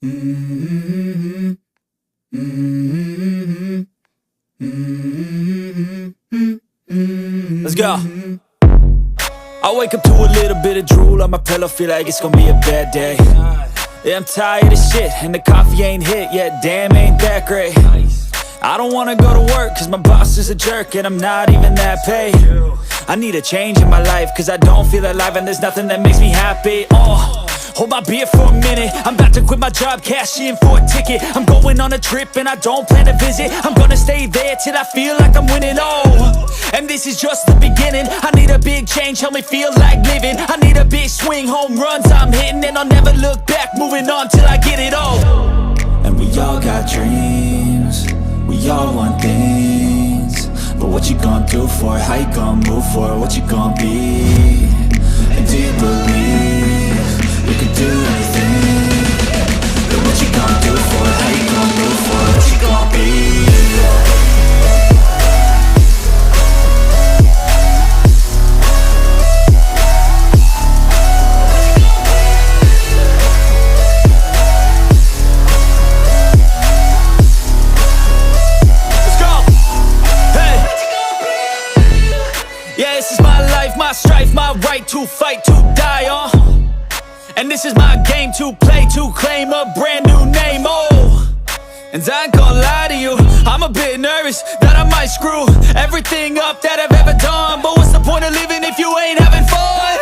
Mm-hmm. Mm-hmm. Mm-hmm. Let's go. I wake up to a little bit of drool on my pillow, feel like it's gonna be a bad day. Yeah, I'm tired of shit, and the coffee ain't hit yet, damn, ain't that great. I don't wanna go to work, cause my boss is a jerk, and I'm not even that paid. I need a change in my life, cause I don't feel alive, and there's nothing that makes me happy. Hold my beer for a minute, I'm about to quit my job, cash in for a ticket. I'm going on a trip and I don't plan to visit. I'm gonna stay there till I feel like I'm winning, and this is just the beginning. I need a big change, help me feel like living. I need a big swing, home runs I'm hitting, and I'll never look back, moving on till I get it all. And we all got dreams, we all want things, but what you gonna do for it? How you gonna move for it? What you gonna be? And do you believe you can do anything? But what you gonna do for it? How you gonna move for it? What you gonna be? Yeah, this is my life, my strife, my right to fight, to die on. And this is my game to play, to claim a brand new name, And I ain't gonna lie to you, I'm a bit nervous that I might screw everything up that I've ever done. But what's the point of living if you ain't having fun?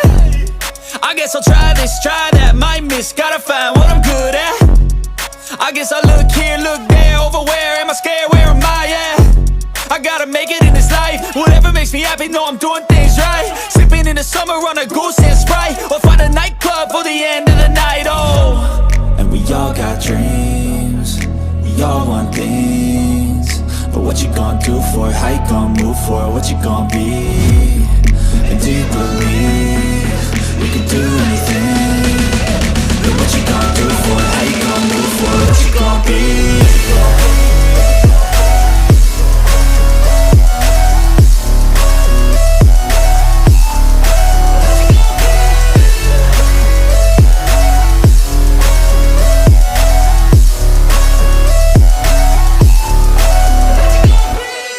I guess I'll try this, try that, might miss, gotta find what I'm good at. I guess I look here, look there, over where am I scared, where am I at? I gotta make it in this life, whatever makes me happy, know I'm doing things right. Sipping in the summer on a goose and Sprite, or find a nightclub for the end of the night, And we all got dreams, we all want things, but what you gonna do for it? How you gonna move for it? What you gonna be?